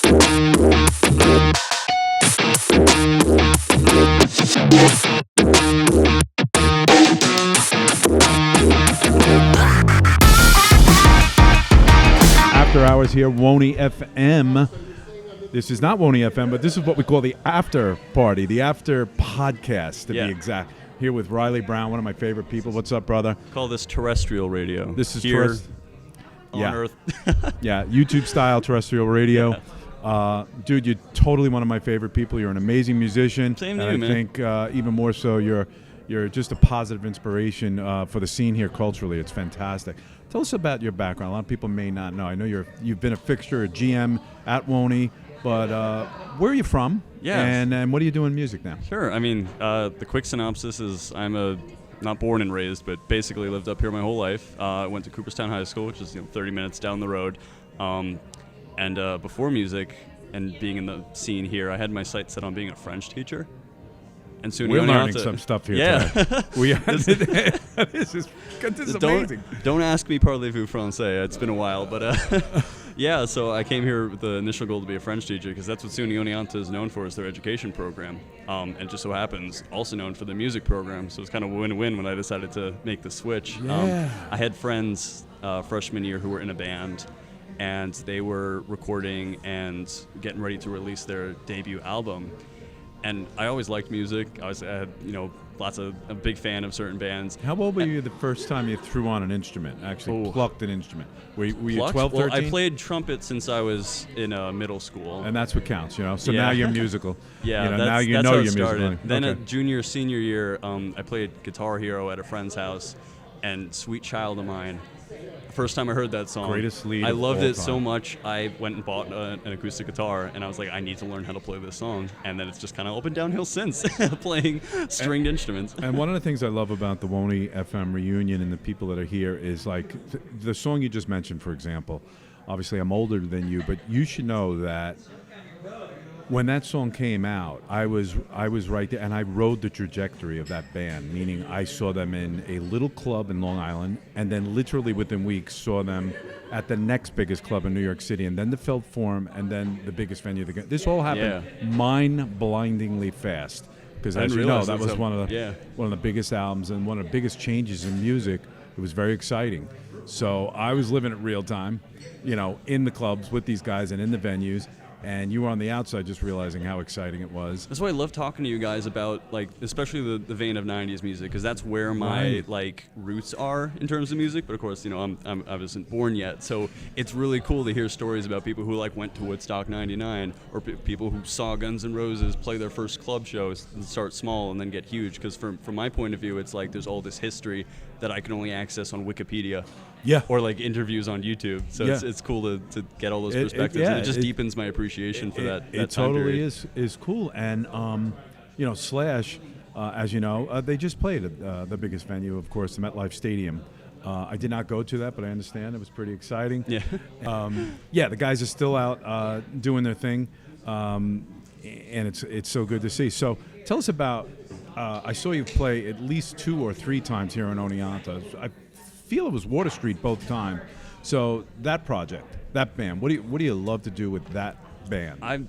After hours here, WONY-FM. This is not WONY-FM, but this is what we call the after party, the after podcast, to be exact. Here with Riley Brown, one of my favorite people. What's up, brother? Call this terrestrial radio. This is here on Earth. Yeah, YouTube-style terrestrial radio. Yeah. Dude, you're totally one of my favorite people. You're an amazing musician. Same to you, man. I think even more so, you're just a positive inspiration for the scene here culturally. It's fantastic. Tell us about your background. A lot of people may not know. I know you've been a fixture, a GM at WONY, but where are you from? Yeah. And what are you doing in music now? Sure. I mean, the quick synopsis is I'm not born and raised, but basically lived up here my whole life. I went to Cooperstown High School, which is 30 minutes down the road. And before music and being in the scene here, I had my sights set on being a French teacher. And soon we're learning some stuff here today. We are. This is amazing. Don't ask me parlez-vous français. It's been a while, but yeah. So I came here with the initial goal to be a French teacher because that's what SUNY Oneonta is known for, is their education program, and just so happens also known for the music program. So it's kind of win-win when I decided to make the switch. Yeah. I had friends freshman year who were in a band, and they were recording and getting ready to release their debut album. And I always liked music. I had, a big fan of certain bands. How old were you the first time you threw on an instrument, actually plucked an instrument? Were you 12, 13? Well, I played trumpet since I was in middle school. And that's what counts, So now you're musical. Yeah, now you that's know how you're it started. musical. Then okay. at junior, senior year, I played Guitar Hero at a friend's house, and Sweet Child of Mine. First time I heard that song, greatest lead I loved it time. so much. I went and bought an acoustic guitar, and I was like, I need to learn how to play this song. And then it's just kind of up and downhill since, playing stringed instruments. And one of the things I love about the WONY-FM reunion and the people that are here is like the song you just mentioned, for example. Obviously, I'm older than you, but you should know that when that song came out, I was right there, and I rode the trajectory of that band, meaning I saw them in a little club in Long Island, and then literally within weeks saw them at the next biggest club in New York City, and then the Felt Forum, and then the biggest venue. This all happened mind-blindingly fast, because as you know, that was one of the biggest albums and one of the biggest changes in music. It was very exciting. So I was living it real time, in the clubs with these guys and in the venues. And you were on the outside just realizing how exciting it was. That's why I love talking to you guys about, especially the vein of 90s music, because that's where my, roots are in terms of music. But, of course, I wasn't born yet. So it's really cool to hear stories about people who, went to Woodstock 99 or people who saw Guns N' Roses play their first club shows and start small and then get huge. Because from my point of view, it's there's all this history that I can only access on Wikipedia. Yeah. Or it's on YouTube. So it's cool to get all those perspectives. And it just deepens my appreciation for that It time totally period. is cool. And, Slash, as you know, they just played at the biggest venue, of course, the MetLife Stadium. I did not go to that, but I understand it was pretty exciting. Yeah. The guys are still out doing their thing, and it's so good to see. So tell us about, I saw you play at least 2 or 3 times here in Oneonta. I feel it was Water Street both times. So that project, that band, what do you love to do with that band? I've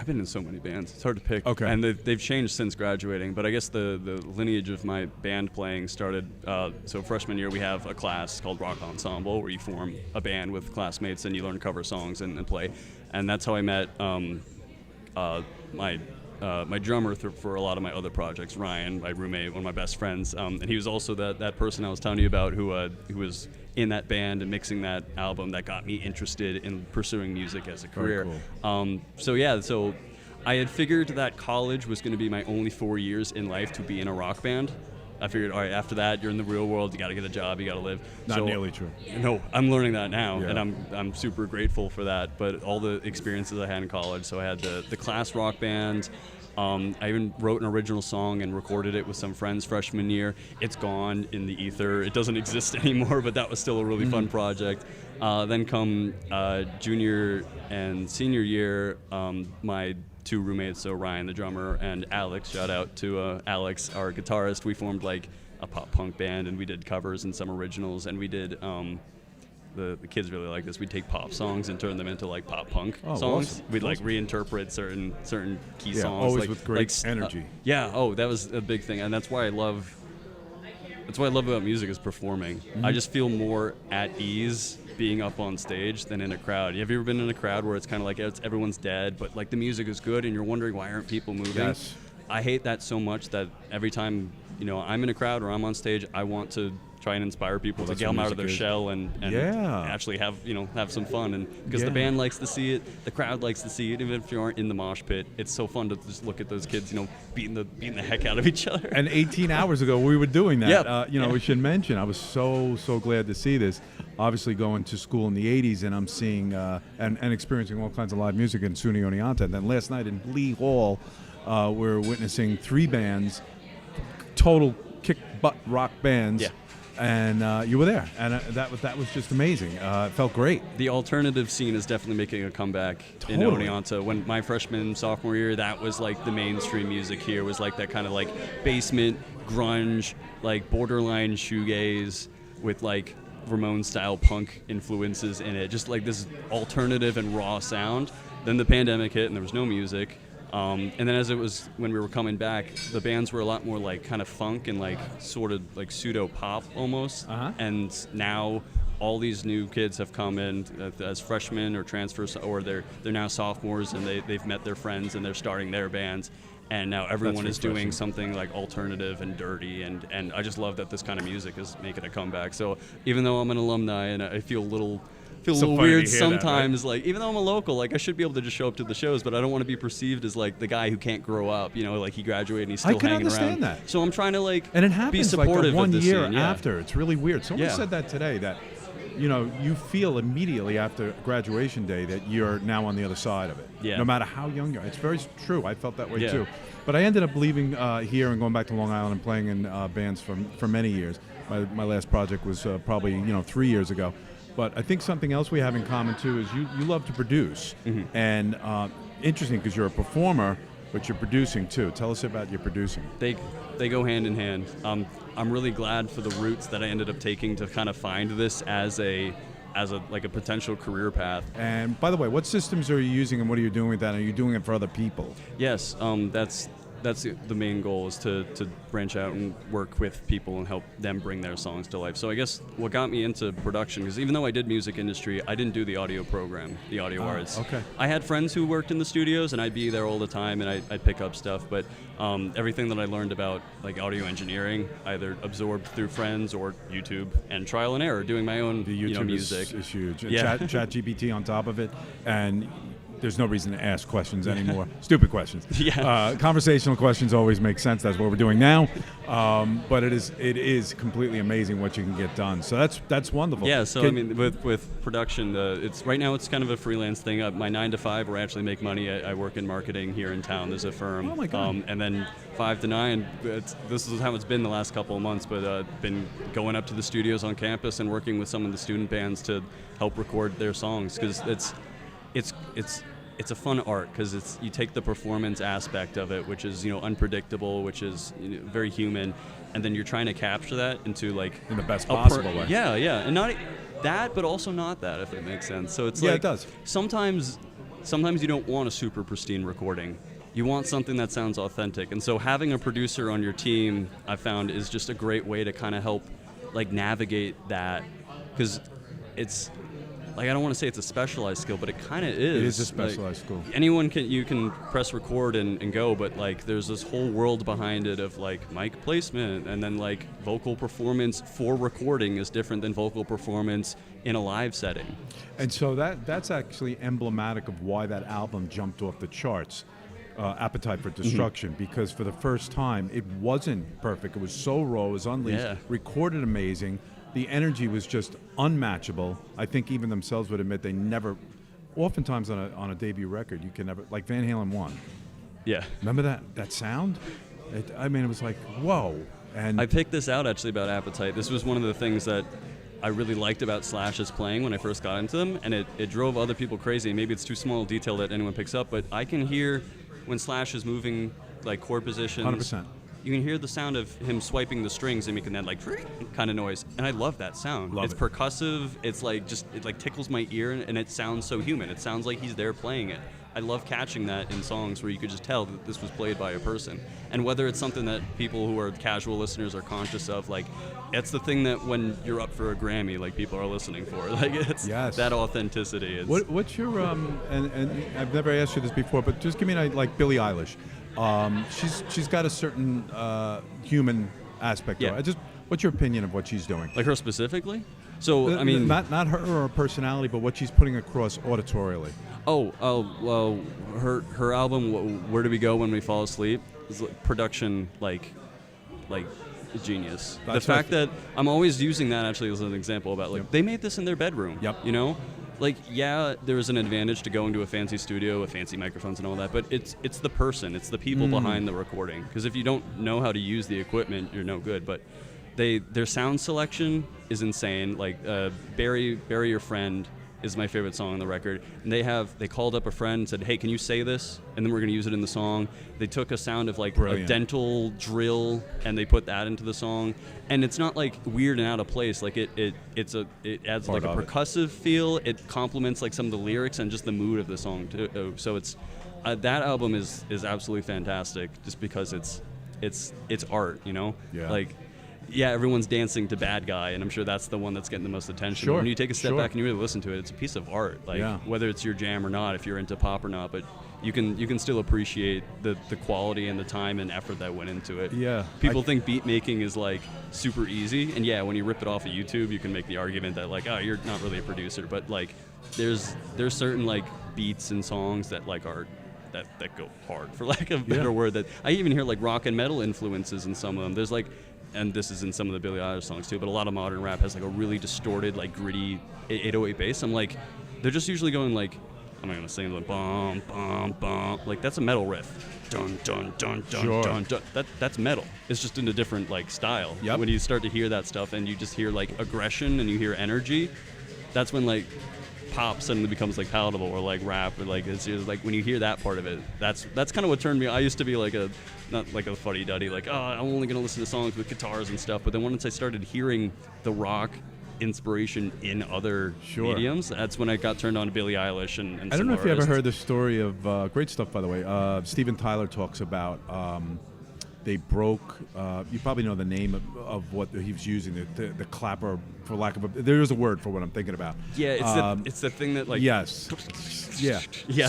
been in so many bands. It's hard to pick. Okay. And they've changed since graduating. But I guess the lineage of my band playing started. So freshman year we have a class called Rock Ensemble where you form a band with classmates and you learn cover songs and play. And that's how I met my drummer for a lot of my other projects, Ryan, my roommate, one of my best friends, and he was also that person I was telling you about who was in that band and mixing that album that got me interested in pursuing music as a career. Cool. So I had figured that college was going to be my only 4 years in life to be in a rock band. I figured, all right, after that, you're in the real world. You got to get a job. You got to live. Not nearly true. No, I'm learning that now, Yeah. and I'm super grateful for that. But all the experiences I had in college. So I had the class rock band. I even wrote an original song and recorded it with some friends freshman year. It's gone in the ether. It doesn't exist anymore, but that was still a really fun project. Then come junior and senior year, my 2 roommates, so Ryan, the drummer, and Alex, shout out to Alex, our guitarist, we formed a pop punk band, and we did covers and some originals, and we did the kids really like this. We'd take pop songs and turn them into like pop punk songs. Awesome. We'd like reinterpret certain key songs. Always like, with great energy. That was a big thing, and that's why I love. That's what I love about music is performing. I just feel more at ease being up on stage than in a crowd. Have you ever been in a crowd where it's kind of like everyone's dead, but like the music is good and you're wondering why aren't people moving? Yes. I hate that so much that every time I'm in a crowd or I'm on stage, I want to try and inspire people to get them out of their shell and actually have some fun. And because the band likes to see it, the crowd likes to see it. Even if you aren't in the mosh pit, it's so fun to just look at those kids, beating the heck out of each other. And 18 hours ago, we were doing that. We should mention, I was so glad to see this. Obviously, going to school in the 80s, and I'm seeing and experiencing all kinds of live music in SUNY Oneonta. And then last night in Lee Hall, we're witnessing 3 bands, total kick butt rock bands. Yeah. And you were there, and that was just amazing. It felt great. The alternative scene is definitely making a comeback in Oneonta. When my freshman, sophomore year, that was like the mainstream music here, was like that kind of like basement, grunge, like borderline shoegaze with like Ramones-style punk influences in it. Just like this alternative and raw sound. Then the pandemic hit and there was no music. And then as it was, when we were coming back, the bands were a lot more like kind of funk and like sort of like pseudo pop almost. And now all these new kids have come in as freshmen or transfers, or they're now sophomores and they've met their friends and they're starting their bands. And now everyone is doing something like alternative and dirty, and I just love that this kind of music is making a comeback. So even though I'm an alumni and I feel a little weird sometimes, that, right? Like even though I'm a local, like I should be able to just show up to the shows, but I don't want to be perceived as like the guy who can't grow up, like he graduated and he's still hanging around. I can understand that. So I'm trying to like and it happens be supportive like one of this year scene. after. It's really weird. Someone said that today, that you feel immediately after graduation day that you're now on the other side of it. Yeah. No matter how young you are. It's very true. I felt that way too. But I ended up leaving here and going back to Long Island and playing in bands for many years. My last project was probably 3 years ago. But I think something else we have in common too is you love to produce. And interesting because you're a performer, but you're producing too. Tell us about your producing. They go hand in hand. I'm really glad for the routes that I ended up taking to kind of find this as a potential career path. And by the way, what systems are you using and what are you doing with that? Are you doing it for other people? Yes, that's the main goal, is to branch out and work with people and help them bring their songs to life. So I guess what got me into production, because even though I did music industry, I didn't do the audio program, the audio arts. Okay. I had friends who worked in the studios and I'd be there all the time and I'd pick up stuff, but everything that I learned about like audio engineering, either absorbed through friends or YouTube and trial and error, doing my own music. Is huge. Yeah. Chat GPT on top of it, and there's no reason to ask questions anymore. Stupid questions. Yeah. Conversational questions always make sense. That's what we're doing now. But it is completely amazing what you can get done. So that's wonderful. Yeah. So with production, it's right now it's kind of a freelance thing. My 9 to 5, where I actually make money. I work in marketing here in town. There's a firm. Oh my God. And then 5 to 9. This is how it's been the last couple of months. But been going up to the studios on campus and working with some of the student bands to help record their songs, because it's a fun art, because you take the performance aspect of it, which is unpredictable, which is very human, and then you're trying to capture that into like in the best possible way. Yeah, and not that, but also not that, if it makes sense. So it's it does. Sometimes you don't want a super pristine recording. You want something that sounds authentic, and so having a producer on your team, I found, is just a great way to kind of help like navigate that, because it's. Like, I don't want to say it's a specialized skill, but it kind of is. It is a specialized skill. Anyone can press record and go, but like there's this whole world behind it of like mic placement, and then like vocal performance for recording is different than vocal performance in a live setting. And so that's actually emblematic of why that album jumped off the charts, Appetite for Destruction, because for the first time it wasn't perfect. It was so raw, it was unleashed, recorded amazing. The energy was just unmatchable. I think even themselves would admit they never, oftentimes on a debut record, you can never, like Van Halen 1. Yeah. Remember that sound? It was like, whoa. And I picked this out actually about Appetite. This was one of the things that I really liked about Slash's playing when I first got into them, and it drove other people crazy. Maybe it's too small a detail that anyone picks up, but I can hear when Slash is moving like chord positions. 100%. you can hear the sound of him swiping the strings and making that like kind of noise, and I love that sound. It's percussive. It's like it like tickles my ear, and it sounds so human. It sounds like he's there playing it. I love catching that in songs where you could just tell that this was played by a person. And whether it's something that people who are casual listeners are conscious of, like, it's the thing that when you're up for a Grammy, like, people are listening for. Like, it's that authenticity. Is what's your, and I've never asked you this before, but just give me like Billie Eilish. She's got a certain human aspect to her. What's your opinion of what she's doing? Like her specifically? So, I mean... Not her or her personality, but what she's putting across auditorially. Well, her album, Where Do We Go When We Fall Asleep, is production, like genius. The fact that I'm always using that actually as an example about, like, they made this in their bedroom. You know? Like, yeah, there's an advantage to going to a fancy studio with fancy microphones and all that, but it's the person, it's the people behind the recording. Because if you don't know how to use the equipment, you're no good. But their sound selection is insane. Like, Bury Your Friend is my favorite song on the record. And they called up a friend and said, hey, can you say this? And then we're going to use it in the song. They took a sound of like a dental drill and they put that into the song. And it's not like weird and out of place. Like it adds like a percussive feel. It complements like some of the lyrics and just the mood of the song too. So it's that album is absolutely fantastic just because it's art, you know? Like, yeah, everyone's dancing to Bad Guy, and I'm sure that's the one that's getting the most attention. When you take a step back and you really listen to it, it's a piece of art. Like, whether it's your jam or not, if you're into pop or not, but you can still appreciate the quality and the time and effort that went into it. People think beat making is like super easy, and when you rip it off of YouTube, you can make the argument that like, oh, you're not really a producer, but like there's certain like beats and songs that like are that go hard, for lack of a better word. That I even hear like rock and metal influences in some of them. There's like, and this is in some of the Billie Eilish songs too, but a lot of modern rap has like a really distorted, like gritty 808 bass. I'm like, they're just usually going like, I'm not gonna sing like bum bum bum, like that's a metal riff, dun dun dun dun dun dun. That's metal. It's just in a different like style. When you start to hear that stuff and you just hear like aggression and you hear energy, that's when like pop suddenly becomes like palatable, or like rap, or like it's just like when you hear that part of it, that's kind of what turned me. I used to be like not like a fuddy-duddy, like, oh, I'm only gonna listen to songs with guitars and stuff, but then once I started hearing the rock inspiration in other mediums, that's when I got turned on to Billie Eilish and I don't know if you ever heard the story of great stuff, by the way. Steven Tyler talks about they broke, you probably know the name of what he was using, the clapper, for lack of there is a word for what I'm thinking about. It's the thing that like...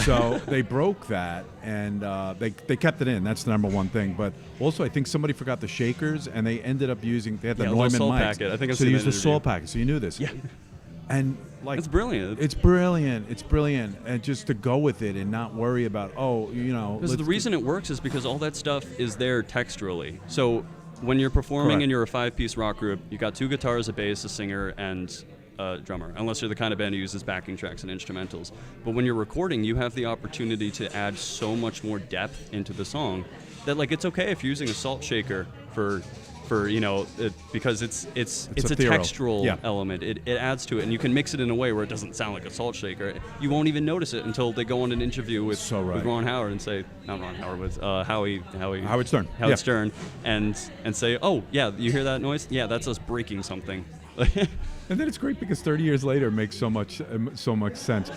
So they broke that, and they kept it in. That's the number one thing. But also, I think somebody forgot the shakers, and they ended up using, they had the Neumann mics. Packet. I think I've so seen they used the Soul packet, so you knew this. And like, it's brilliant. It's brilliant, and just to go with it and not worry about Because the reason it works is because all that stuff is there texturally. So when you're performing and you're a 5-piece rock group, you got 2 guitars, a bass, a singer, and a drummer. Unless you're the kind of band who uses backing tracks and instrumentals. But when you're recording, you have the opportunity to add so much more depth into the song that like it's okay if you're using a salt shaker for because it's a textural element. It adds to it, and you can mix it in a way where it doesn't sound like a salt shaker. You won't even notice it until they go on an interview with Ron Howard and say, not Ron Howard, with Howard Stern, and say, oh yeah, you hear that noise? Yeah, that's us breaking something. And then it's great because 30 years later it makes so much sense.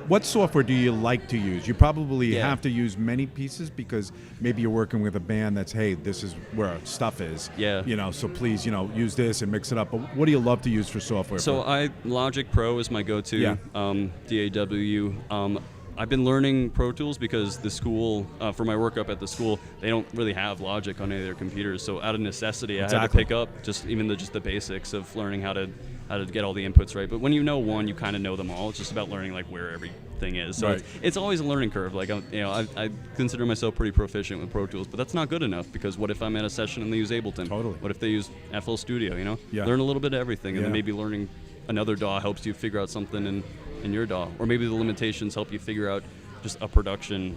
What software do you like to use? You probably have to use many pieces because maybe you're working with a band that's, hey, this is where our stuff is. So please, use this and mix it up. But what do you love to use for software? So Logic Pro is my go-to. DAW. I've been learning Pro Tools because the school, for my work up at the school, they don't really have Logic on any of their computers. So out of necessity, I had to pick up just the basics of learning how to get all the inputs right. But when you know one, you kind of know them all. It's just about learning like where everything is. So it's always a learning curve. Like I consider myself pretty proficient with Pro Tools, but that's not good enough because what if I'm at a session and they use Ableton? What if they use FL Studio? Learn a little bit of everything, and then maybe learning another DAW helps you figure out something in your DAW, or maybe the limitations help you figure out just a production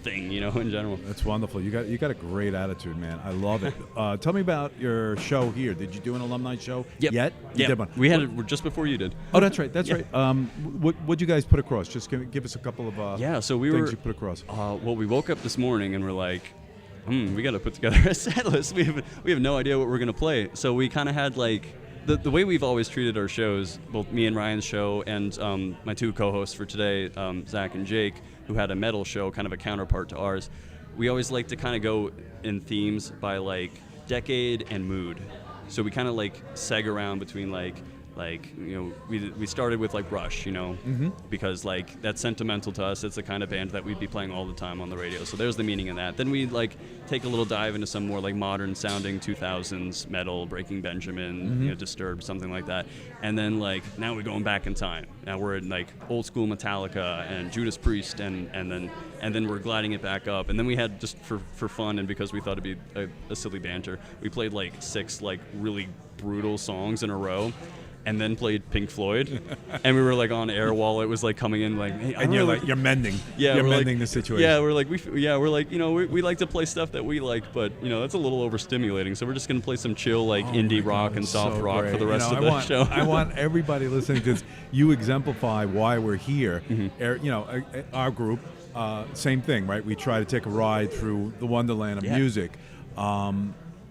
thing, in general. That's wonderful. You got a great attitude, man. I love it. Tell me about your show here. Did you do an alumni show yet? You did one. We had it just before you did. Oh, that's right. What'd you guys put across? Just give us a couple of so we things you put across. We woke up this morning and we're like, we got to put together a set list. We have no idea what we're going to play. So we kind of had like, the way we've always treated our shows, both me and Ryan's show and my two co-hosts for today, Zach and Jake, who had a metal show, kind of a counterpart to ours, we always like to kind of go in themes by like decade and mood. So we kind of like seg around between like we started with like Rush, because like that's sentimental to us. It's the kind of band that we'd be playing all the time on the radio. So there's the meaning in that. Then we like take a little dive into some more like modern sounding 2000s metal, Breaking Benjamin, Disturbed, something like that. And then like now we're going back in time. Now we're in like old school Metallica and Judas Priest, and then we're gliding it back up. And then we had, just for fun and because we thought it'd be a silly banter, we played like 6 like really brutal songs in a row. And then played Pink Floyd, and we were like on air while it was like coming in, like, hey, and you're like, you're mending, you're mending the situation. Yeah, we're like, we like to play stuff that we like, but that's a little overstimulating. So we're just gonna play some chill like indie rock and soft rock for the rest of the show. I want everybody listening, because you exemplify why we're here. Our group, same thing, right? We try to take a ride through the wonderland of music.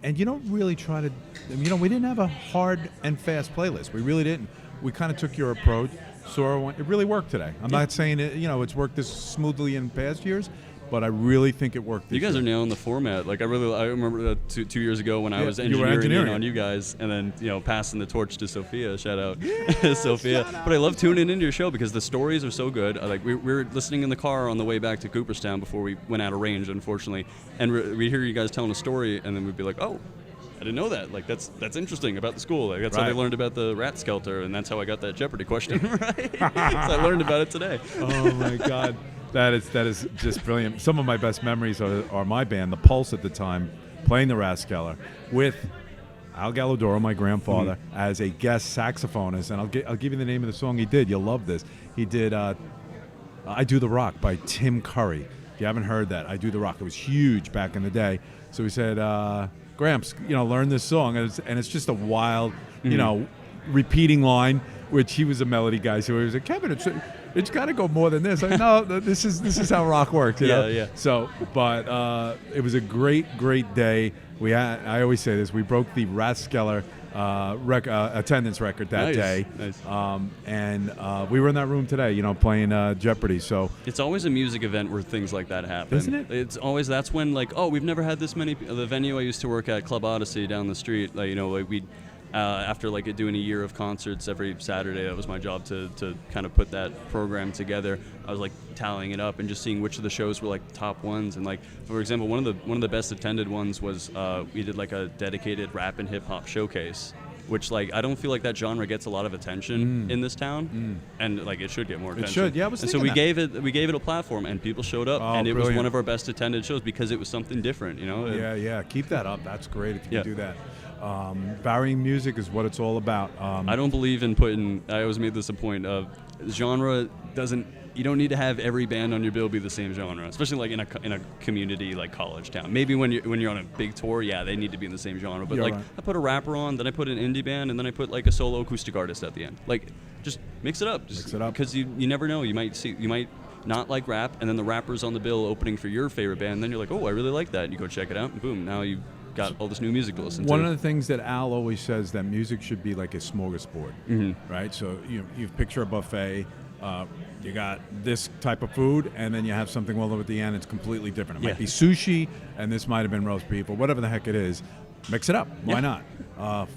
And you don't really try to, we didn't have a hard and fast playlist. We really didn't. We kind of took your approach. So it really worked today. I'm not saying it's worked this smoothly in past years, but I really think it worked this year. You guys are nailing the format. Like I remember that 2 years ago when I was engineering on you guys, and then passing the torch to Sophia. Shout out, Sophia. But I love tuning into your show because the stories are so good. Like we were listening in the car on the way back to Cooperstown before we went out of range, unfortunately, and we'd hear you guys telling a story, and then we'd be like, oh, I didn't know that. Like that's interesting about the school. Like that's how they learned about the rat skelter, and that's how I got that Jeopardy question right. So I learned about it today. Oh my God. That is just brilliant. Some of my best memories are my band, The Pulse, at the time, playing the Rathskeller with Al Galladoro, my grandfather, as a guest saxophonist. And I'll give you the name of the song he did. You'll love this. He did I Do the Rock by Tim Curry. If you haven't heard that, I Do the Rock. It was huge back in the day. So he said, Gramps, learn this song. And it's just a wild, repeating line, which he was a melody guy. So he was like, Kevin, it's got to go more than this. Like, no, this is how rock works, Yeah. So, but it was a great day. I always say this. We broke the Rathskeller attendance record that day. Nice. And we were in that room today, playing Jeopardy. So it's always a music event where things like that happen, isn't it? It's always, that's when like, oh, we've never had this many. The venue I used to work at, Club Odyssey down the street, like we'd. After like doing a year of concerts every Saturday, that was my job to kind of put that program together. I was like tallying it up and just seeing which of the shows were like top ones. And like, for example, one of the best attended ones was we did like a dedicated rap and hip hop showcase, which like I don't feel like that genre gets a lot of attention in this town, and like it should get more attention. It should, yeah. And so we gave it a platform, and people showed up, and it was one of our best attended shows because it was something different, Yeah. Keep that up. That's great if you can do that. Varying music is what it's all about. I don't believe in putting. I always made this a point of genre doesn't. You don't need to have every band on your bill be the same genre, especially like in a community like college town. Maybe when you're on a big tour, they need to be in the same genre. But I put a rapper on, then I put an indie band, and then I put like a solo acoustic artist at the end. Like just mix it up. Mix it up because you never know. You might not like rap, and then the rapper's on the bill opening for your favorite band. And then you're like, oh, I really like that. And you go check it out, and boom, now you got all this new music to listen to. One of the things that Al always says, that music should be like a smorgasbord, right? So you picture a buffet, you got this type of food, and then you have something well over at the end. It's completely different. It might be sushi, and this might have been roast beef, or whatever the heck it is. Mix it up. Why not?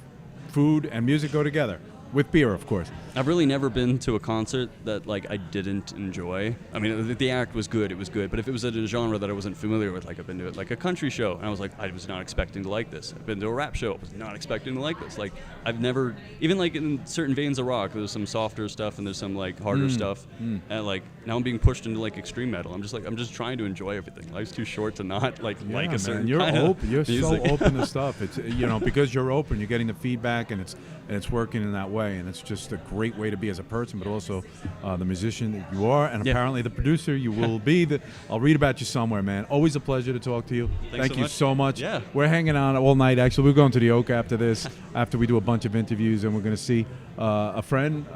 Food and music go together. With beer, of course. I've really never been to a concert that like I didn't enjoy. I mean, the act was good, it was good, but if it was a genre that I wasn't familiar with, like I've been to it, like a country show, and I was like, I was not expecting to like this. I've been to a rap show, I was not expecting to like this. Like I've never, even like in certain veins of rock, there's some softer stuff and there's some like harder stuff, and like now I'm being pushed into like extreme metal. I'm just trying to enjoy everything. Life's too short to not like a certain. You're kind open. You're music. So open to stuff. It's because you're open, you're getting the feedback, and it's working in that way, and it's just a great way to be as a person, but also the musician that you are, and apparently the producer you will be. I'll read about you somewhere, man. Always a pleasure to talk to you. Thank you so much. Yeah. We're hanging out all night. Actually, we're going to the Oak after this, after we do a bunch of interviews, and we're going to see a friend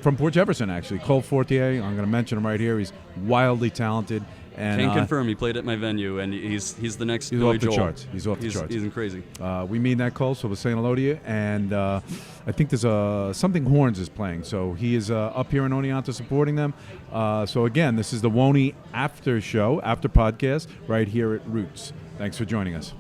from Port Jefferson, actually, Cole Fortier. I'm going to mention him right here. He's wildly talented. And Can confirm he played at my venue, and he's the next he's Billy off the Joel. charts. He's off the charts. He's crazy. We mean that, Cole, so we're saying hello to you. And I think there's something Horns is playing. So he is up here in Oneonta supporting them. So again, this is the WONY After Show, After Podcast, right here at Roots. Thanks for joining us.